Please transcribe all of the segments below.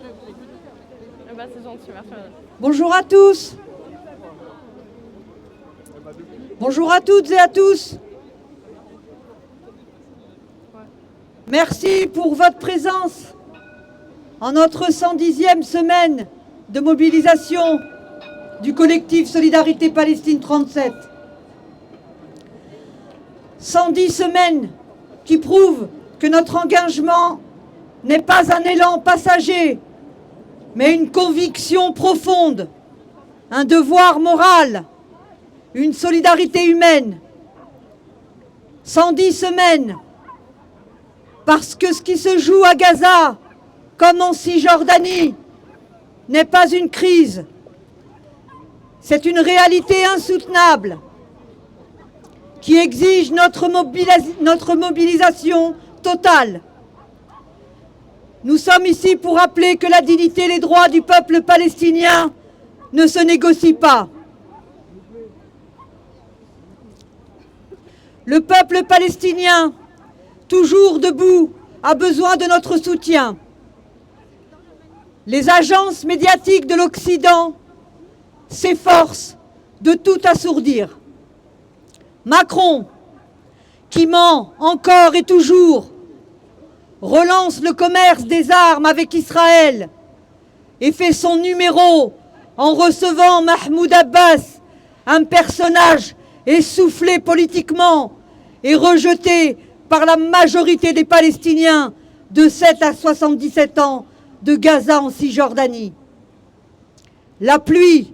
C'est gentil, merci. Bonjour à tous. Bonjour à toutes et à tous. Merci pour votre présence en notre 110e semaine de mobilisation du collectif Solidarité Palestine 37. 110 semaines qui prouvent que notre engagement n'est pas un élan passager, mais une conviction profonde, un devoir moral, une solidarité humaine. 110 semaines, parce que ce qui se joue à Gaza, comme en Cisjordanie, n'est pas une crise. C'est une réalité insoutenable qui exige notre mobilisation totale. Nous sommes ici pour rappeler que la dignité et les droits du peuple palestinien ne se négocient pas. Le peuple palestinien, toujours debout, a besoin de notre soutien. Les agences médiatiques de l'Occident s'efforcent de tout assourdir. Macron, qui ment encore et toujours, relance le commerce des armes avec Israël et fait son numéro en recevant Mahmoud Abbas, un personnage essoufflé politiquement et rejeté par la majorité des Palestiniens de 7 à 77 ans de Gaza en Cisjordanie. La pluie,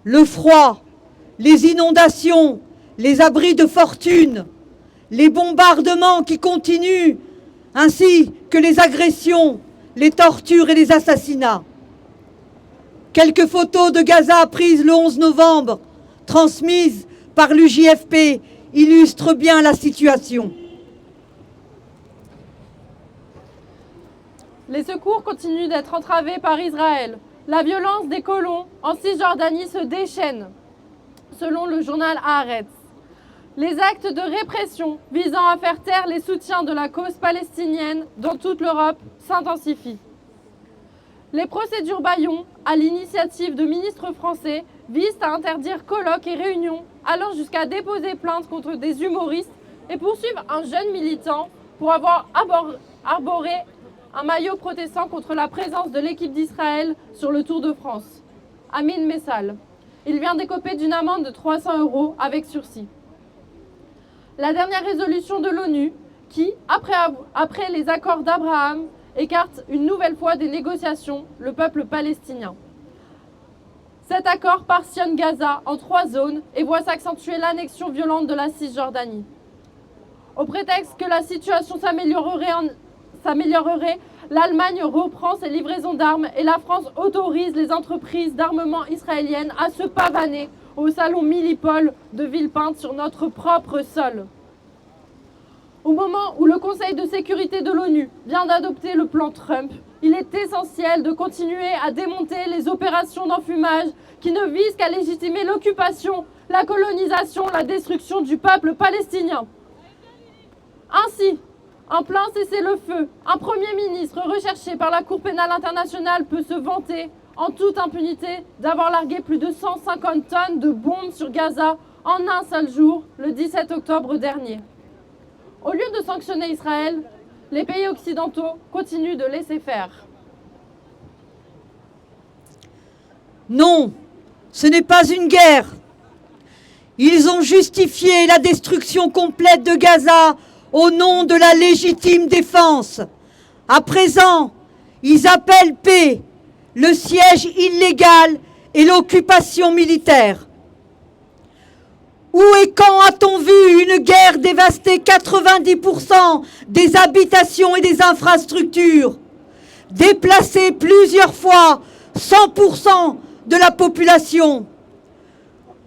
le froid, les inondations, les abris de fortune, les bombardements qui continuent, ainsi que les agressions, les tortures et les assassinats. Quelques photos de Gaza prises le 11 novembre, transmises par l'UJFP, illustrent bien la situation. Les secours continuent d'être entravés par Israël. La violence des colons en Cisjordanie se déchaîne, selon le journal Haaretz. Les actes de répression visant à faire taire les soutiens de la cause palestinienne dans toute l'Europe s'intensifient. Les procédures bâillons, à l'initiative de ministres français, visent à interdire colloques et réunions, allant jusqu'à déposer plainte contre des humoristes et poursuivre un jeune militant pour avoir arboré un maillot protestant contre la présence de l'équipe d'Israël sur le Tour de France. Amin Messal. Il vient d'écoper d'une amende de 300 € avec sursis. La dernière résolution de l'ONU qui, après les accords d'Abraham, écarte une nouvelle fois des négociations le peuple palestinien. Cet accord partitionne Gaza en 3 zones et voit s'accentuer l'annexion violente de la Cisjordanie. Au prétexte que la situation s'améliorerait, l'Allemagne reprend ses livraisons d'armes et la France autorise les entreprises d'armement israéliennes à se pavaner au salon Millipol de Villepinte sur notre propre sol. Au moment où le Conseil de sécurité de l'ONU vient d'adopter le plan Trump, il est essentiel de continuer à démonter les opérations d'enfumage qui ne visent qu'à légitimer l'occupation, la colonisation, la destruction du peuple palestinien. Ainsi, en plein cessez-le-feu, un Premier ministre recherché par la Cour pénale internationale peut se vanter en toute impunité d'avoir largué plus de 150 tonnes de bombes sur Gaza en un seul jour, le 17 octobre dernier. Au lieu de sanctionner Israël, les pays occidentaux continuent de laisser faire. Non, ce n'est pas une guerre. Ils ont justifié la destruction complète de Gaza au nom de la légitime défense. À présent, ils appellent paix le siège illégal et l'occupation militaire. Où et quand a-t-on vu une guerre dévaster 90% des habitations et des infrastructures, déplacer plusieurs fois 100% de la population?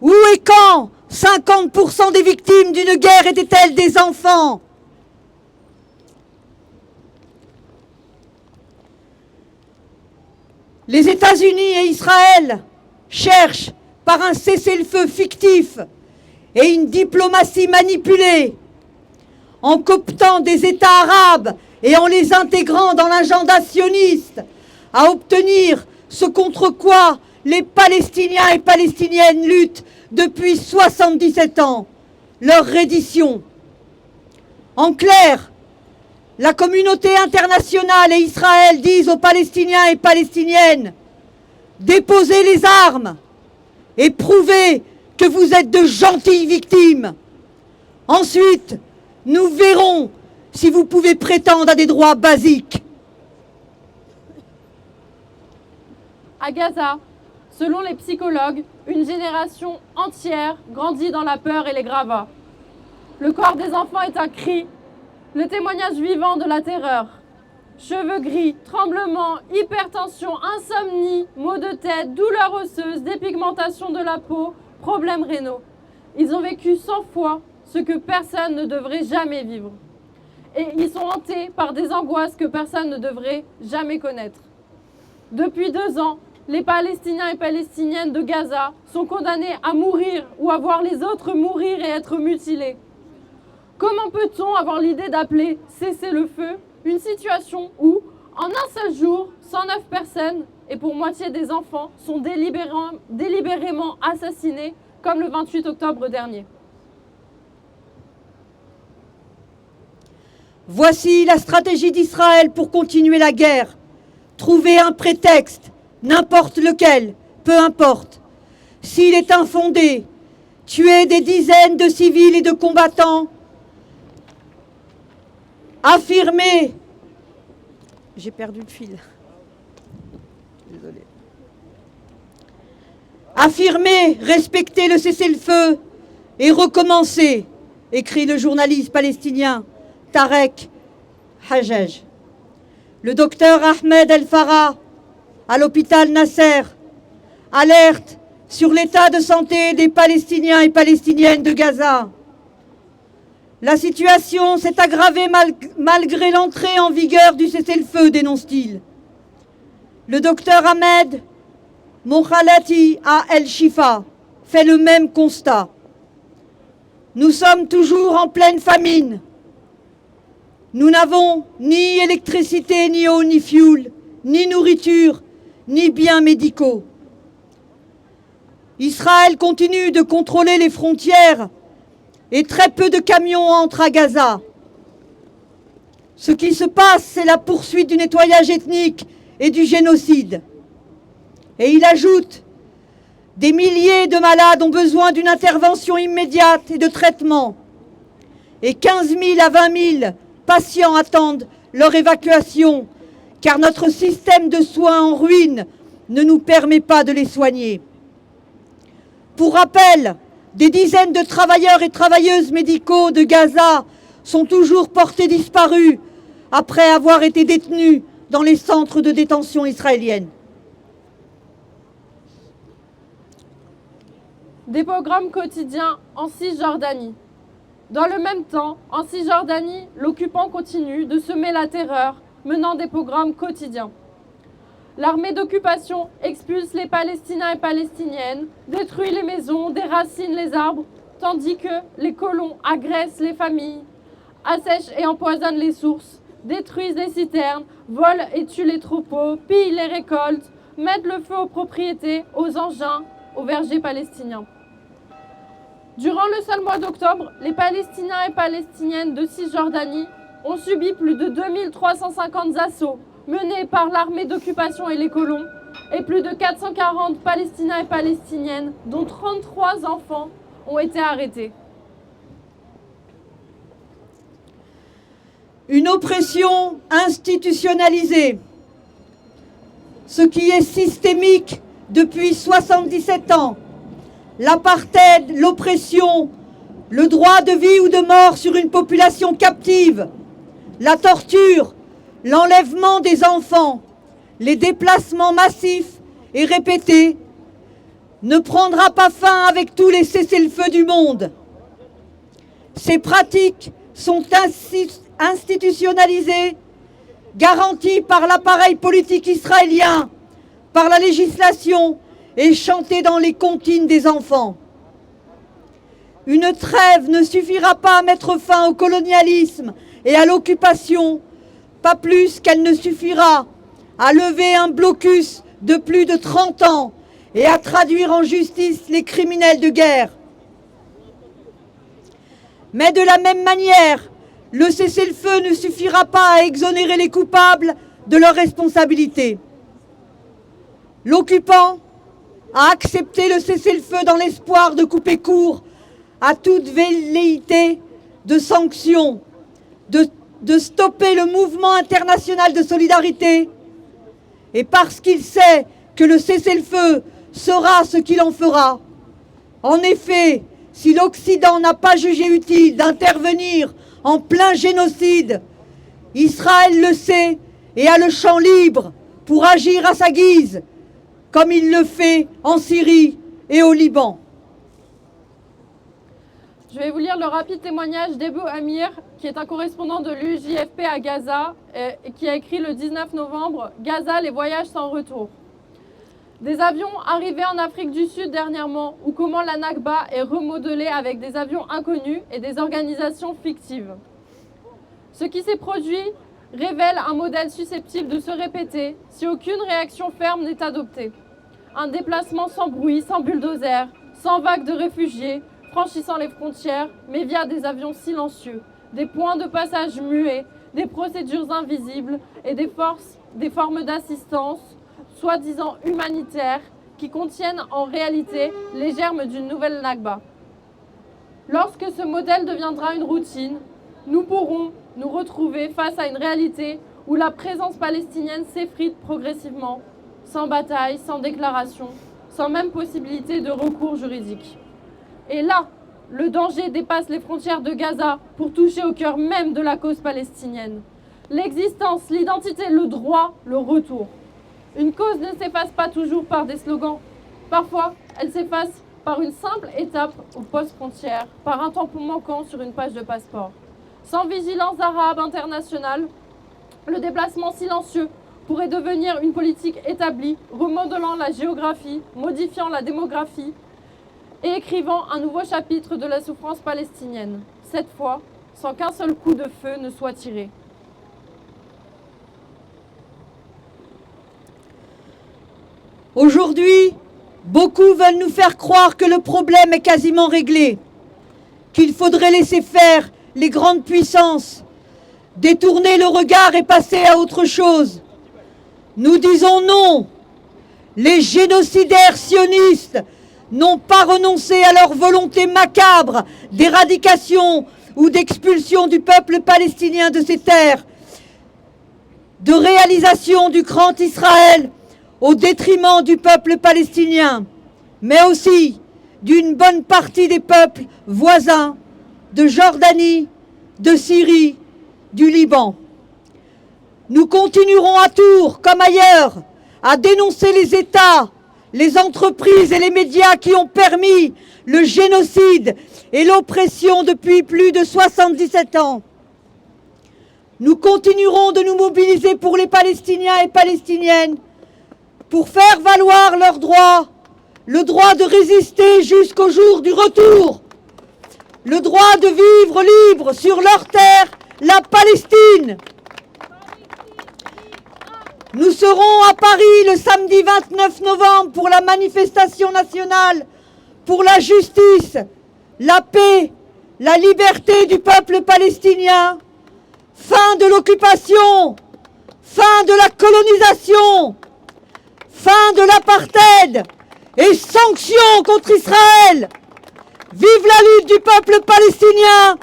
Où et quand 50% des victimes d'une guerre étaient-elles des enfants? Les États-Unis et Israël cherchent, par un cessez-le-feu fictif et une diplomatie manipulée, en cooptant des États arabes et en les intégrant dans l'agenda sioniste, à obtenir ce contre quoi les Palestiniens et Palestiniennes luttent depuis 77 ans, leur reddition. En clair, la communauté internationale et Israël disent aux Palestiniens et Palestiniennes: déposez les armes et prouvez que vous êtes de gentilles victimes. Ensuite, nous verrons si vous pouvez prétendre à des droits basiques. À Gaza, selon les psychologues, une génération entière grandit dans la peur et les gravats. Le corps des enfants est un cri, le témoignage vivant de la terreur. Cheveux gris, tremblements, hypertension, insomnie, maux de tête, douleurs osseuses, dépigmentation de la peau, problèmes rénaux. Ils ont vécu 100 fois ce que personne ne devrait jamais vivre. Et ils sont hantés par des angoisses que personne ne devrait jamais connaître. Depuis 2 ans, les Palestiniens et Palestiniennes de Gaza sont condamnés à mourir ou à voir les autres mourir et être mutilés. Comment peut-on avoir l'idée d'appeler cessez-le-feu une situation où, en un seul jour, 109 personnes, et pour moitié des enfants, sont délibérément assassinés, comme le 28 octobre dernier? Voici la stratégie d'Israël pour continuer la guerre. Trouver un prétexte, n'importe lequel, peu importe. S'il est infondé, tuer des dizaines de civils et de combattants, affirmer... J'ai perdu le fil. Désolée. Affirmer, respecter le cessez-le-feu et recommencer, écrit le journaliste palestinien Tarek Hajjaj. Le docteur Ahmed El-Farah, à l'hôpital Nasser, alerte sur l'état de santé des Palestiniens et Palestiniennes de Gaza. La situation s'est aggravée malgré l'entrée en vigueur du cessez-le-feu, dénonce-t-il. Le docteur Ahmed Mohalati à El-Shifa fait le même constat. Nous sommes toujours en pleine famine. Nous n'avons ni électricité, ni eau, ni fioul, ni nourriture, ni biens médicaux. Israël continue de contrôler les frontières et très peu de camions entrent à Gaza. Ce qui se passe, c'est la poursuite du nettoyage ethnique et du génocide. Et il ajoute, des milliers de malades ont besoin d'une intervention immédiate et de traitement. Et 15 000 à 20 000 patients attendent leur évacuation, car notre système de soins en ruine ne nous permet pas de les soigner. Pour rappel, des dizaines de travailleurs et travailleuses médicaux de Gaza sont toujours portés disparus après avoir été détenus dans les centres de détention israéliennes. Des pogroms quotidiens en Cisjordanie. Dans le même temps, en Cisjordanie, l'occupant continue de semer la terreur, menant des pogroms quotidiens. L'armée d'occupation expulse les Palestiniens et Palestiniennes, détruit les maisons, déracine les arbres, tandis que les colons agressent les familles, assèchent et empoisonnent les sources, détruisent les citernes, volent et tuent les troupeaux, pillent les récoltes, mettent le feu aux propriétés, aux engins, aux vergers palestiniens. Durant le seul mois d'octobre, les Palestiniens et Palestiniennes de Cisjordanie ont subi plus de 2350 assauts menés par l'armée d'occupation et les colons, et plus de 440 Palestiniens et Palestiniennes, dont 33 enfants, ont été arrêtés. Une oppression institutionnalisée, ce qui est systémique depuis 77 ans. L'apartheid, l'oppression, le droit de vie ou de mort sur une population captive, la torture, l'enlèvement des enfants, les déplacements massifs et répétés ne prendra pas fin avec tous les cessez-le-feu du monde. Ces pratiques sont institutionnalisées, garanties par l'appareil politique israélien, par la législation et chantées dans les comptines des enfants. Une trêve ne suffira pas à mettre fin au colonialisme et à l'occupation, pas plus qu'elle ne suffira à lever un blocus de plus de 30 ans et à traduire en justice les criminels de guerre. Mais de la même manière, le cessez-le-feu ne suffira pas à exonérer les coupables de leurs responsabilités. L'occupant a accepté le cessez-le-feu dans l'espoir de couper court à toute velléité de sanctions, de stopper le mouvement international de solidarité, et parce qu'il sait que le cessez-le-feu sera ce qu'il en fera. En effet, si l'Occident n'a pas jugé utile d'intervenir en plein génocide, Israël le sait et a le champ libre pour agir à sa guise, comme il le fait en Syrie et au Liban. Je vais vous lire le rapide témoignage d'Ebou Amir, qui est un correspondant de l'UJFP à Gaza, et qui a écrit le 19 novembre « Gaza, les voyages sans retour ». Des avions arrivés en Afrique du Sud dernièrement, ou comment la Nakba est remodelée avec des avions inconnus et des organisations fictives. Ce qui s'est produit révèle un modèle susceptible de se répéter si aucune réaction ferme n'est adoptée. Un déplacement sans bruit, sans bulldozer, sans vague de réfugiés, franchissant les frontières, mais via des avions silencieux, des points de passage muets, des procédures invisibles et des formes d'assistance, soi-disant humanitaires, qui contiennent en réalité les germes d'une nouvelle Nakba. Lorsque ce modèle deviendra une routine, nous pourrons nous retrouver face à une réalité où la présence palestinienne s'effrite progressivement, sans bataille, sans déclaration, sans même possibilité de recours juridique. Et là, le danger dépasse les frontières de Gaza pour toucher au cœur même de la cause palestinienne. L'existence, l'identité, le droit, le retour. Une cause ne s'efface pas toujours par des slogans. Parfois, elle s'efface par une simple étape au poste frontière, par un tampon manquant sur une page de passeport. Sans vigilance arabe internationale, le déplacement silencieux pourrait devenir une politique établie, remodelant la géographie, modifiant la démographie et écrivant un nouveau chapitre de la souffrance palestinienne, cette fois sans qu'un seul coup de feu ne soit tiré. Aujourd'hui, beaucoup veulent nous faire croire que le problème est quasiment réglé, qu'il faudrait laisser faire les grandes puissances, détourner le regard et passer à autre chose. Nous disons non. Les génocidaires sionistes n'ont pas renoncé à leur volonté macabre d'éradication ou d'expulsion du peuple palestinien de ses terres, de réalisation du grand Israël au détriment du peuple palestinien, mais aussi d'une bonne partie des peuples voisins de Jordanie, de Syrie, du Liban. Nous continuerons à Tours, comme ailleurs, à dénoncer les États, les entreprises et les médias qui ont permis le génocide et l'oppression depuis plus de 77 ans. Nous continuerons de nous mobiliser pour les Palestiniens et Palestiniennes, pour faire valoir leurs droits, le droit de résister jusqu'au jour du retour, le droit de vivre libre sur leur terre, la Palestine. Nous serons à Paris le samedi 29 novembre pour la manifestation nationale pour la justice, la paix, la liberté du peuple palestinien, fin de l'occupation, fin de la colonisation, fin de l'apartheid et sanctions contre Israël. Vive la lutte du peuple palestinien,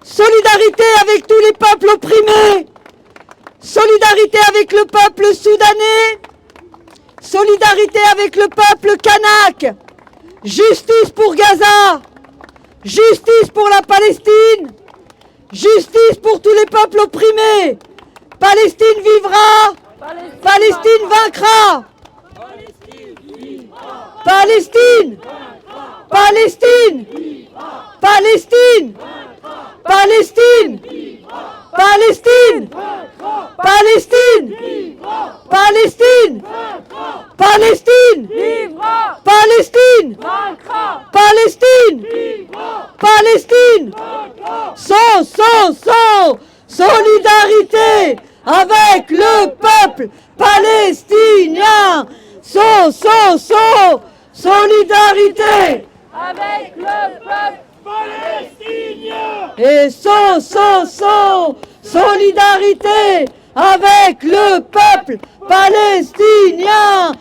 solidarité avec tous les peuples opprimés, solidarité avec le peuple soudanais, solidarité avec le peuple kanak, justice pour Gaza, justice pour la Palestine, justice pour tous les peuples opprimés. Palestine vivra, Palestine vaincra. Palestine, Palestine, Palestine, Palestine, Palestine, Palestine, Palestine, Palestine, Palestine, Palestine, Palestine, solidarité avec le peuple palestinien. palestiniens. Solidarité avec le peuple palestinien. et solidarité avec le peuple palestinien.